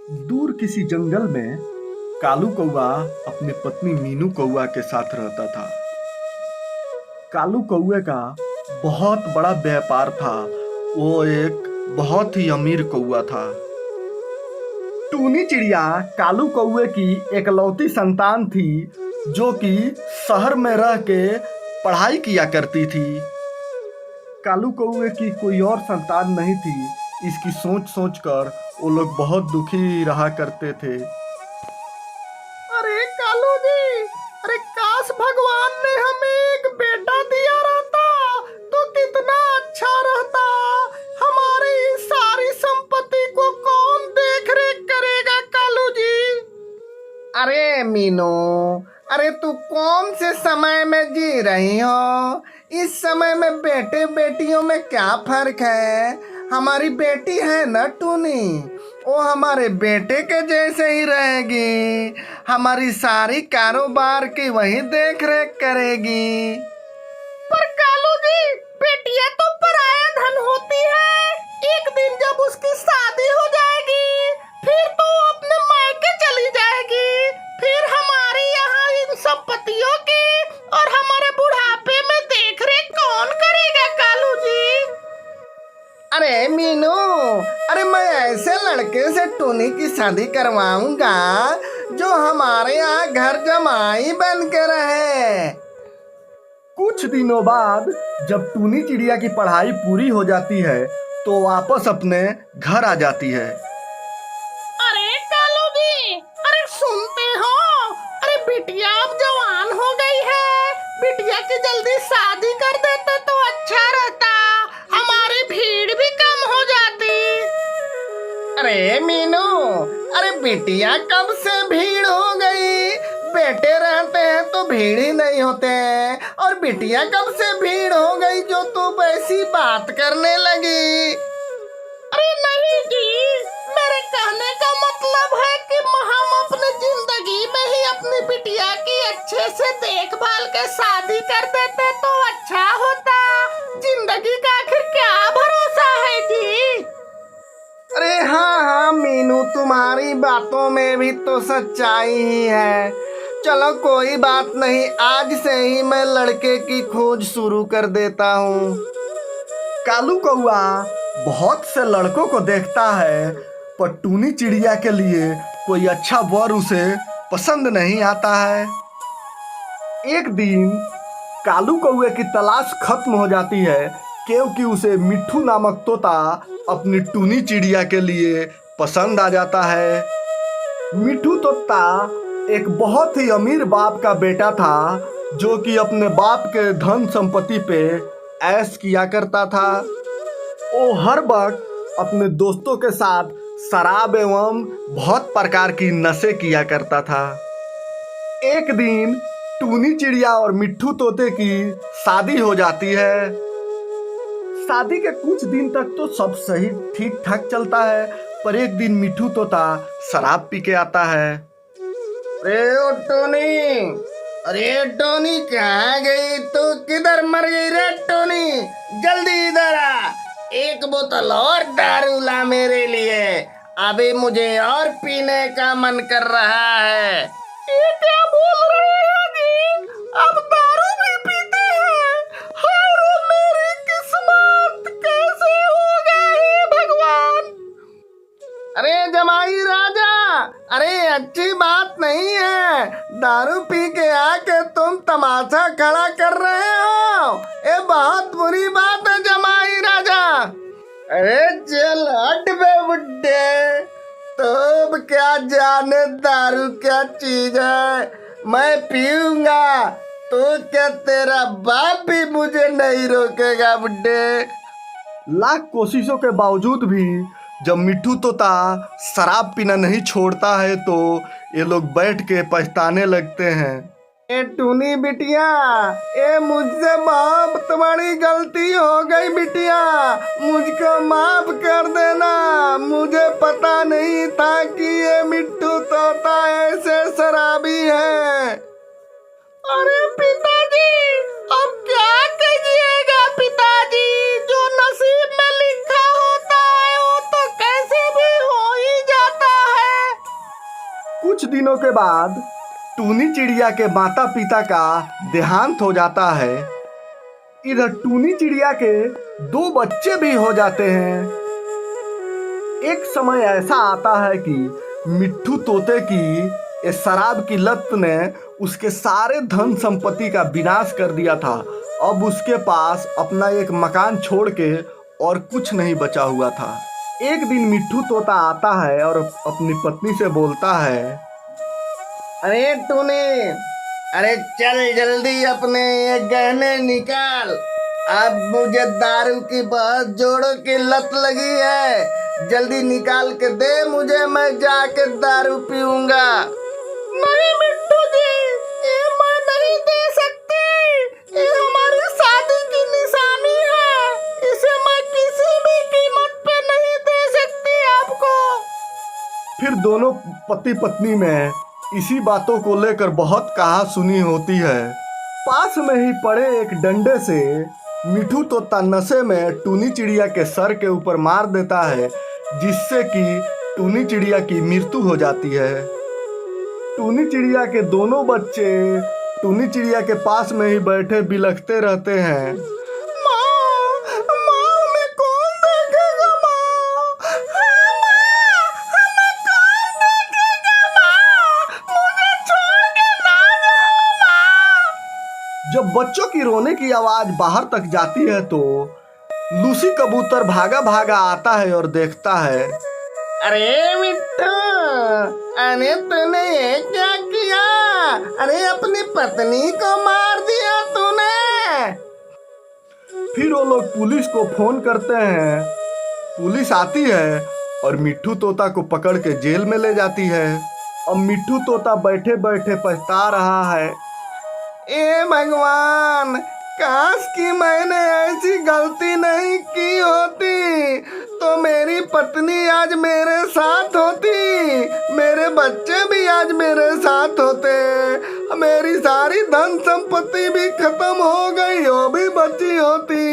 दूर किसी जंगल में कालू कौआ अपनी पत्नी मीनू कौआ के साथ रहता था। कालू कौए का बहुत बड़ा व्यापार था। वो एक बहुत ही अमीर कौआ था। टूनी चिड़िया कालू कौए की एकलौती संतान थी, जो कि शहर में रह के पढ़ाई किया करती थी। कालू कौए की कोई और संतान नहीं थी। इसकी सोच सोच कर वो लोग बहुत दुखी रहा करते थे। अरे कालू जी, अरे काश भगवान ने हमें एक बेटा दिया रहता तो कितना अच्छा रहता। हमारी इस सारी संपत्ति को कौन देख रेख करेगा कालू जी? अरे मीनू, अरे तू कौन से समय में जी रही हो? इस समय में बेटे बेटियों में क्या फर्क है? हमारी बेटी है ना टूनी, वो हमारे बेटे के जैसे ही रहेगी। हमारी सारी कारोबार की वही देख रेख करेगी। पर कालू जी, बेटियां तो पराया धन होती है। एक दिन जब उसकी शादी हो जाएगी, फिर तो वो अपने मायके चली जाएगी। फिर हमारे यहाँ इन संपत्तियों की और हमारे बुढ़ापे में देख रेख कौन करेगा कालू जी? अरे मीनू, अरे मैं ऐसे लड़के से टूनी की शादी करवाऊंगा जो हमारे यहाँ घर जमाई बन के रहे। कुछ दिनों बाद जब टूनी चिड़िया की पढ़ाई पूरी हो जाती है तो वापस अपने घर आ जाती है। अरे कालू जी, अरे सुनते हो? अरे बिटिया अब जवान हो गई है। बिटिया की जल्दी शादी कर देते तो अच्छा रहता। हमारी भीड़ भी कम हो जाती। अरे मीनू, अरे बिटिया कब से भीड़ हो गई? बेटे रहते हैं तो भीड़ ही नहीं होते हैं। और बिटिया कब से भीड़ हो गई जो तू ऐसी बात करने लगी? अरे नहीं जी, मेरे कहने का मतलब है कि हम अपनी जिंदगी में ही अपनी बिटिया की अच्छे से देखभाल के शादी कर देते तो अच्छा होता। जिंदगी का आखिर क्या भरोसा है जी? अरे हाँ हाँ मीनू, तुम्हारी बातों में भी तो सच्चाई ही है। चलो कोई बात नहीं, आज से ही मैं लड़के की खोज शुरू कर देता हूँ। कालू कौआ बहुत से लड़कों को देखता है, पर टूनी चिड़िया के लिए कोई अच्छा वर उसे पसंद नहीं आता है। एक दिन कालू कौए की तलाश खत्म हो जाती है, क्योंकि उसे मिट्ठू नामक तोता अपनी टूनी चिड़िया के लिए पसंद आ जाता है। मिट्ठू तोता एक बहुत ही अमीर बाप का बेटा था, जो कि अपने बाप के धन संपत्ति पे ऐश किया करता था। वो हर वक्त अपने दोस्तों के साथ शराब एवं बहुत प्रकार की नशे किया करता था। एक दिन टूनी चिड़िया और मिट्ठू तोते की शादी हो जाती है। शादी के कुछ दिन तक तो सब सही ठीक ठाक चलता है, पर एक दिन मिट्ठू तोता शराब पी के आता है। अरे ओ टोनी, अरे टोनी कहाँ गई? तू किधर मर गई रे टोनी? जल्दी इधर आ, एक बोतल और दारू ला मेरे लिए। अभी मुझे और पीने का मन कर रहा है। ये क्या बोल रहे हैं जी? अब दारू भी पीते हैं? हाय रे मेरी किस्मत, कैसे हो गए हे भगवान? अरे जमाई राजा, अरे अच्छी बात नहीं है। दारू पी के आके तुम तमाशा खड़ा कर रहे हो। ये बहुत बुरी बात है जमाई राजा। अरे चल हट बे बुड्ढे, तुम क्या जाने दारू क्या चीज है। मैं पीऊंगा तो क्या तेरा बाप भी मुझे नहीं रोकेगा बुड्ढे? लाख कोशिशों के बावजूद भी जब मिट्ठू तोता शराब पीना नहीं छोड़ता है तो ये लोग बैठ के पछताने लगते हैं। ए टूनी बिटिया, ए मुझसे बहुत बड़ी गलती हो गई बिटिया, मुझको माफ कर देना। मुझे पता नहीं था कि ये मिट्ठू तोता ऐसे शराबी है। अरे पिताजी, अब क्या कीजिएगा पिताजी? जो नसीब में लिखा होता है वो तो कैसे भी हो ही जाता है। कुछ दिनों के बाद टूनी चिड़िया के माता पिता का देहांत हो जाता है। इधर टूनी चिड़िया के 2 बच्चे भी हो जाते हैं। एक समय ऐसा आता है कि मिट्ठू तोते की इस शराब की लत ने उसके सारे धन संपत्ति का विनाश कर दिया था। अब उसके पास अपना एक मकान छोड़ के और कुछ नहीं बचा हुआ था। एक दिन मिट्ठू तोता आता है और अपनी पत्नी से बोलता है, अरे टूनी, अरे चल जल्दी अपने ये गहने निकाल। अब मुझे दारू की बहुत जोरों की लत लगी है, जल्दी निकाल के दे मुझे, मैं जाके दारू पीऊंगा। नहीं मिट्टू जी, ये मैं नहीं दे सकती। ये हमारी शादी की निशानी है, इसे मैं किसी भी कीमत पे नहीं दे सकती आपको। फिर दोनों पति पत्नी में इसी बातों को लेकर बहुत कहा सुनी होती है। पास में ही पड़े एक डंडे से मिट्ठू तोता नशे में टूनी चिड़िया के सर के ऊपर मार देता है, जिससे कि टूनी चिड़िया की मृत्यु हो जाती है। टूनी चिड़िया के दोनों बच्चे टूनी चिड़िया के पास में ही बैठे बिलखते रहते हैं। माँ, हमें कौन देखेगा माँ? हाँ माँ, हमें कौन देखेगा माँ? मुझे छोड़ के ना जाओ माँ। जब बच्चों की रोने की आवाज बाहर तक जाती है तो लूसी कबूतर भागा भागा आता है और देखता है। अरे मिट्ठू, अरे तूने ये क्या किया? अरे अपनी पत्नी को मार दिया तूने। फिर वो लोग पुलिस को फोन करते हैं। पुलिस आती है और मिट्ठू तोता को पकड़ के जेल में ले जाती है। अब मिट्ठू तोता बैठे बैठे पछता रहा है। ए भगवान, काश कि मैंने ऐसी गलती नहीं की होती तो मेरी पत्नी आज मेरे साथ होती, मेरे बच्चे भी आज मेरे साथ होते, मेरी सारी धन संपत्ति भी खत्म हो गई, वो भी बची होती।